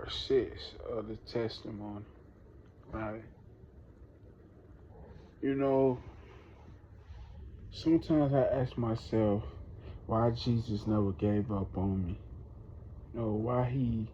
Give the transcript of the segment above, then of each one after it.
part 6 of the testimony. Right? You know, sometimes I ask myself why Jesus never gave up on me. You know, why he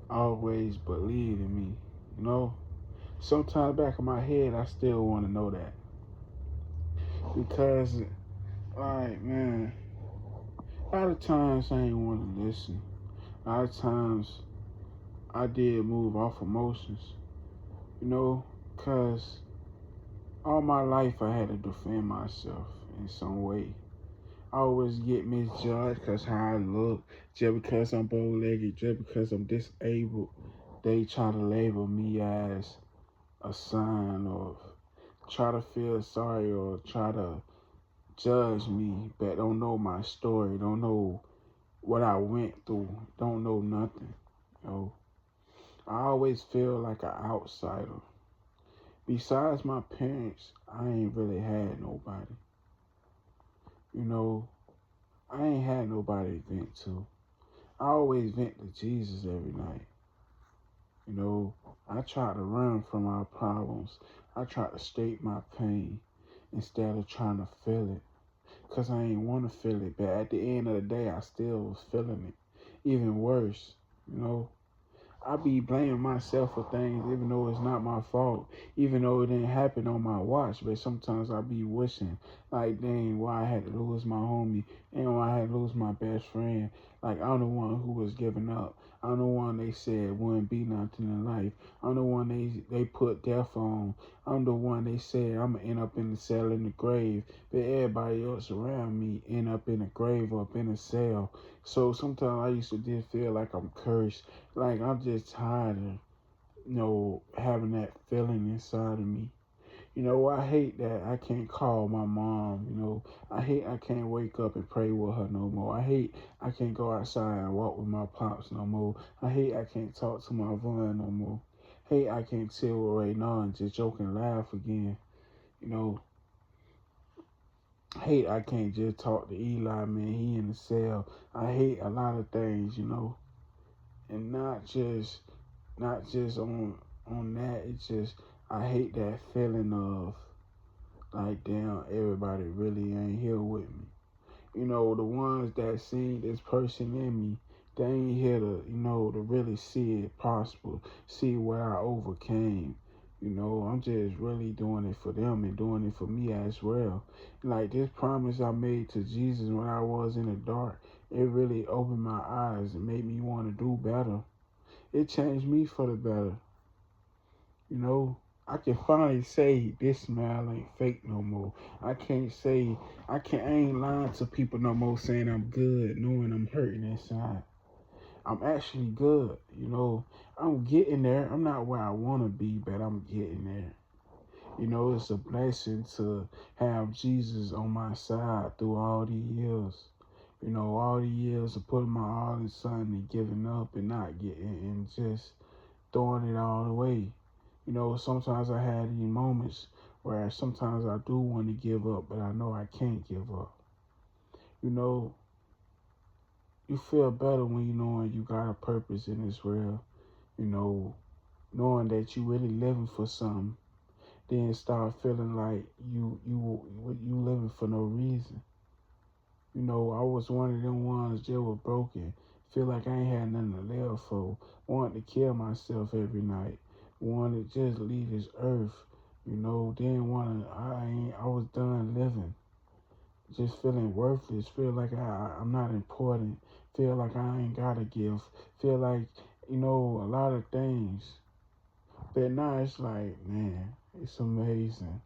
always believed in me. You know, sometimes back in my head, I still want to know that. Because, like, man, a lot of times I ain't want to listen. A lot of times I did move off emotions. You know, because all my life I had to defend myself in some way. I always get misjudged because how I look, just because I'm bow-legged, just because I'm disabled. They try to label me as a sign of try to feel sorry or try to judge me, but don't know my story, don't know what I went through, don't know nothing. You know, I always feel like an outsider. Besides my parents, I ain't really had nobody. You know, I ain't had nobody to vent to. I always vent to Jesus every night. You know, I try to run from my problems. I try to state my pain instead of trying to feel it. Because I ain't want to feel it. But at the end of the day, I still was feeling it. Even worse, you know. I be blaming myself for things even though it's not my fault, even though it didn't happen on my watch. But sometimes I be wishing, like, dang, why I had to lose my homie and why I had to lose my best friend. Like, I'm the one who was giving up. I'm the one they said wouldn't be nothing in life. I'm the one they put death on. I'm the one they said I'm going to end up in the cell in the grave. But everybody else around me end up in a grave or up in a cell. So sometimes I used to just feel like I'm cursed. Like I'm just tired of, having that feeling inside of me. You know, I hate that I can't call my mom. You know, I hate I can't wake up and pray with her no more. I hate I can't go outside and walk with my pops no more. I hate I can't talk to my Vaughn no more. Hate I can't chill with Ray now and just joke and laugh again. You know, hate I can't just talk to Eli, man. He in the cell. I hate a lot of things, and not just on that. It's just I hate that feeling of like damn everybody really ain't here with me. You know, the ones that see this person in me, they ain't here to, to really see it prosper, see where I overcame. You know, I'm just really doing it for them and doing it for me as well. Like this promise I made to Jesus when I was in the dark, it really opened my eyes and made me want to do better. It changed me for the better. You know, I can finally say this smile ain't fake no more. I can't say I ain't lying to people no more saying I'm good, knowing I'm hurting inside. I'm actually good, I'm getting there. I'm not where I wanna be, but I'm getting there. You know, it's a blessing to have Jesus on my side through all these years. You know, all the years of putting my all in something and giving up and not getting and just throwing it all away. You know, sometimes I had these moments where sometimes I do want to give up, but I know I can't give up. You know, you feel better when you knowing you got a purpose in this world. You know, knowing that you really living for something. Then start feeling like you living for no reason. You know, I was one of them ones that were broken. Feel like I ain't had nothing to live for. Wanted to kill myself every night. Wanted to just leave this earth. You know, didn't want to, I was done living. Just feeling worthless. Feel like I'm not important. Feel like I ain't got a gift. Feel like, a lot of things. But now it's like, man, it's amazing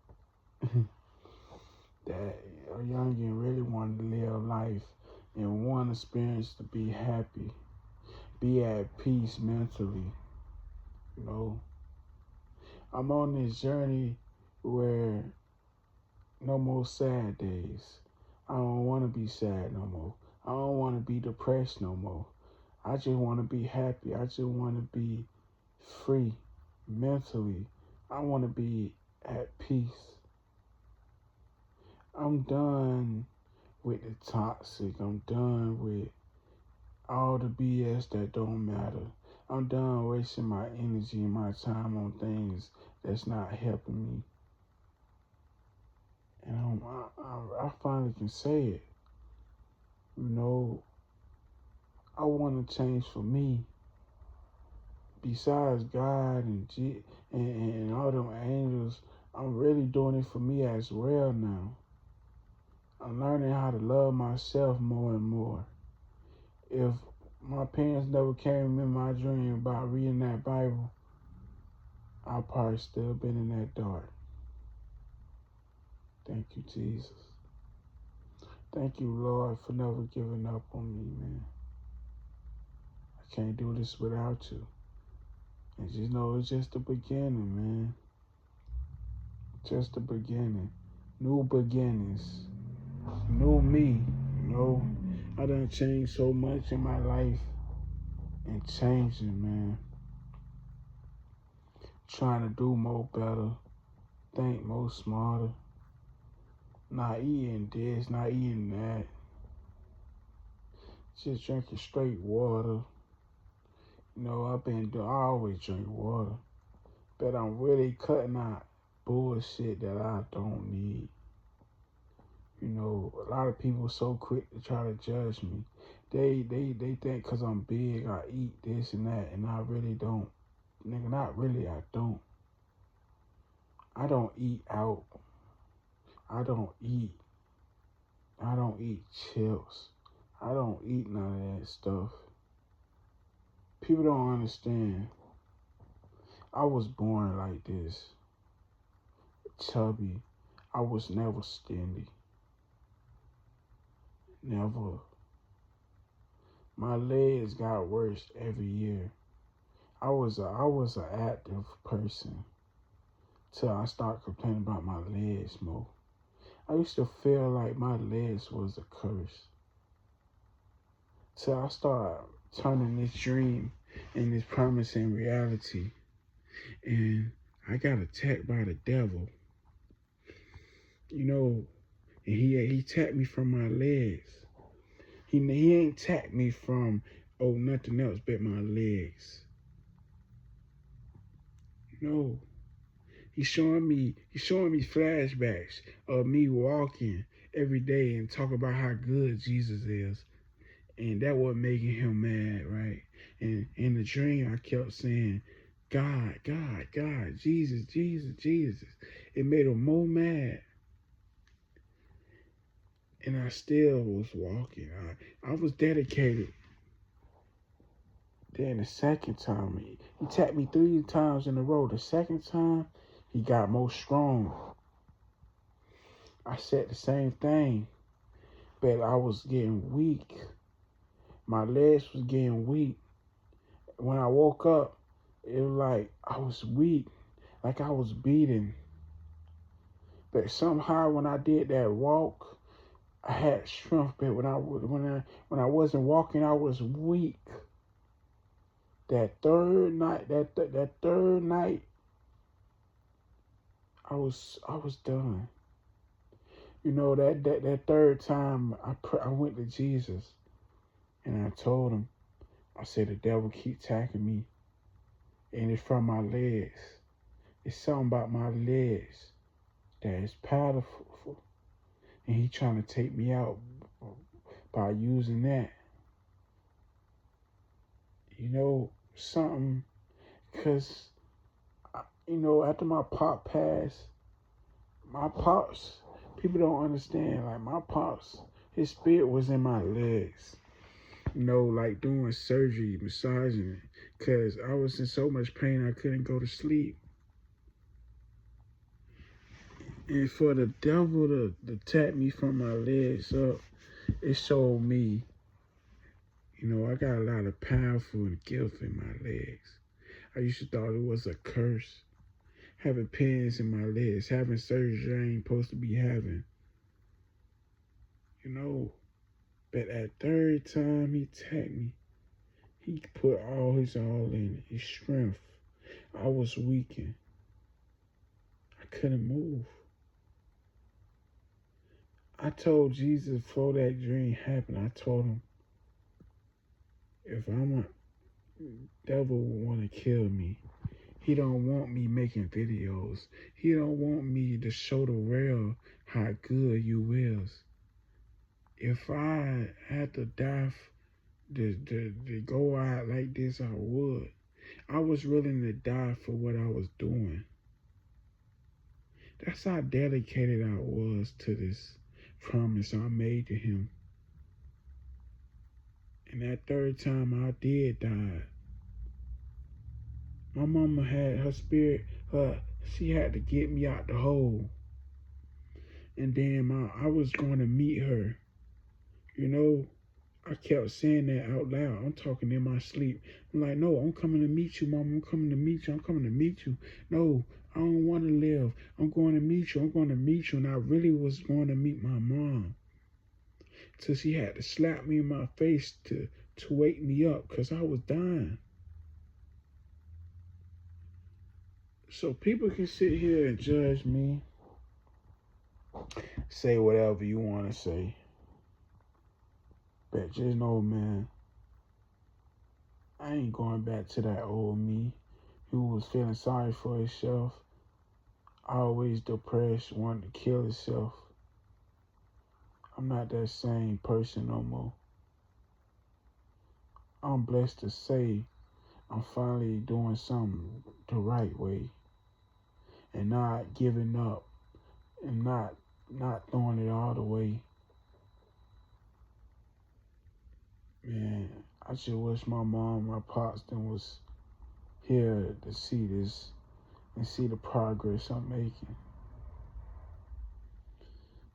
that a youngin really wanted to live life and want experience to be happy, be at peace mentally. You know, I'm on this journey where no more sad days. I don't want to be sad no more. I don't want to be depressed no more. I just want to be happy. I just want to be free mentally. I want to be at peace. I'm done with the toxic. I'm done with all the BS that don't matter. I'm done wasting my energy and my time on things that's not helping me. And I finally can say it. You know, I want to change for me. Besides God and all them angels, I'm really doing it for me as well now. I'm learning how to love myself more and more. If my parents never came in my dream about reading that Bible, I'd probably still been in that dark. Thank you, Jesus. Thank you, Lord, for never giving up on me, man. I can't do this without you. And just know it's just the beginning, man. Just the beginning. New beginnings. New me. You know, I done changed so much in my life and changing, man. Trying to do more better. Think more smarter. Not eating this, not eating that. Just drinking straight water. You know, I always drink water. But I'm really cutting out bullshit that I don't need. You know, a lot of people are so quick to try to judge me. They think because I'm big, I eat this and that, and I really don't. Nigga, not really, I don't. I don't eat out. I don't eat. I don't eat chips. I don't eat none of that stuff. People don't understand. I was born like this. Chubby. I was never skinny. Never. My legs got worse every year. I was an active person till I started complaining about my legs more. I used to feel like my legs was a curse. Till I started turning this dream and this promise in reality. And I got attacked by the devil. You know, and he attacked me from my legs. He ain't attacked me from nothing else but my legs. No. He's showing me flashbacks of me walking every day and talking about how good Jesus is. And that was making him mad, right? And in the dream I kept saying, God, God, God, Jesus, Jesus, Jesus. It made him more mad. And I still was walking. I was dedicated. Then the second time, he tapped me 3 times in a row. The second time, he got more strong. I said the same thing, but I was getting weak. My legs was getting weak. When I woke up, it was like I was weak, like I was beaten. But somehow when I did that walk, I had strength. But when I wasn't walking, I was weak. That third night, I was done. You know, that third time I went to Jesus and I told him, I said, the devil keep attacking me and it's from my legs. It's something about my legs that is powerful, and he trying to take me out by using that. You know, something, because, you know, after my pop passed, my pops, people don't understand, like my pops, his spirit was in my legs. You know, like doing surgery, massaging it, because I was in so much pain I couldn't go to sleep. And for the devil to tap me from my legs up, it showed me, you know, I got a lot of powerful and gift in my legs. I used to thought it was a curse. Having pains in my legs, having surgery I ain't supposed to be having. You know, but at third time he attacked me, he put all his all in it, his strength. I was weakened. I couldn't move. I told Jesus before that dream happened, I told him, if I'm devil want to kill me. He don't want me making videos. He don't want me to show the world how good you is. If I had to die to go out like this, I would. I was willing to die for what I was doing. That's how dedicated I was to this promise I made to him. And that third time I did die. My mama had her spirit, she had to get me out the hole. And then I was going to meet her. You know, I kept saying that out loud. I'm talking in my sleep. I'm like, no, I'm coming to meet you, Mama. I'm coming to meet you. I'm coming to meet you. No, I don't want to live. I'm going to meet you. I'm going to meet you. And I really was going to meet my mom. Till she had to slap me in my face to wake me up because I was dying. So people can sit here and judge me, say whatever you want to say. But just know, man, I ain't going back to that old me who was feeling sorry for himself, always depressed, wanting to kill himself. I'm not that same person no more. I'm blessed to say I'm finally doing something the right way and not giving up and not throwing it all away. Man, I just wish my mom, my pops, then was here to see this and see the progress I'm making.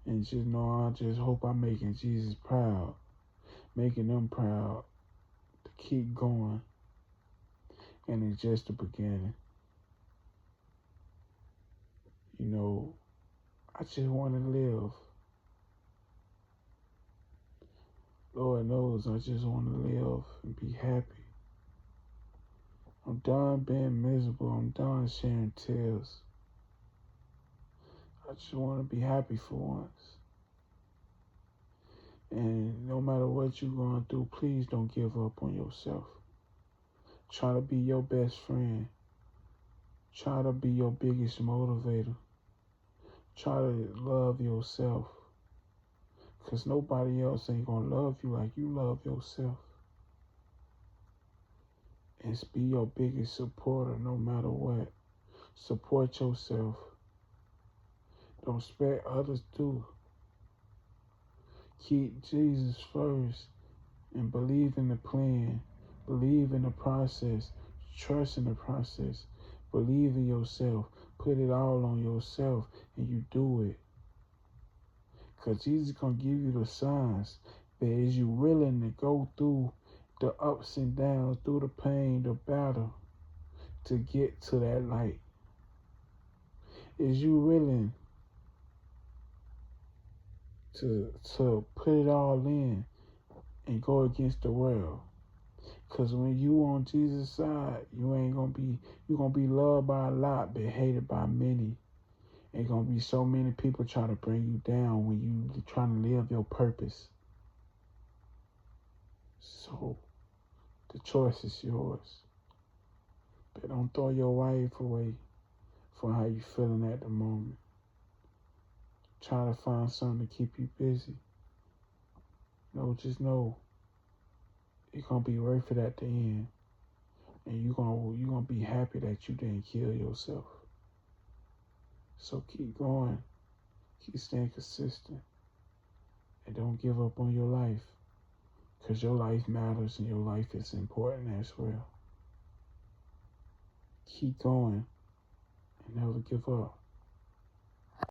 And just know, I just hope I'm making Jesus proud, making them proud to keep going. And it's just the beginning. You know, I just want to live. Lord knows I just want to live and be happy. I'm done being miserable. I'm done sharing tears. I just want to be happy for once. And no matter what you're going through, please don't give up on yourself. Try to be your best friend. Try to be your biggest motivator. Try to love yourself. Because nobody else ain't going to love you like you love yourself. And be your biggest supporter no matter what. Support yourself. Don't expect others to. Keep Jesus first and believe in the plan. Believe in the process. Trust in the process. Believe in yourself. Put it all on yourself and you do it. Because Jesus is going to give you the signs. But is you willing to go through the ups and downs, through the pain, the battle, to get to that light? Is you willing to put it all in and go against the world? Because when you on Jesus' side, you're gonna be loved by a lot, but hated by many. Ain't gonna be so many people trying to bring you down when you trying to live your purpose. So the choice is yours. But don't throw your life away for how you feeling at the moment. Try to find something to keep you busy. No, just know it's gonna be worth it at the end. And you're gonna be happy that you didn't kill yourself. So keep going. Keep staying consistent. And don't give up on your life. Because your life matters and your life is important as well. Keep going and never give up.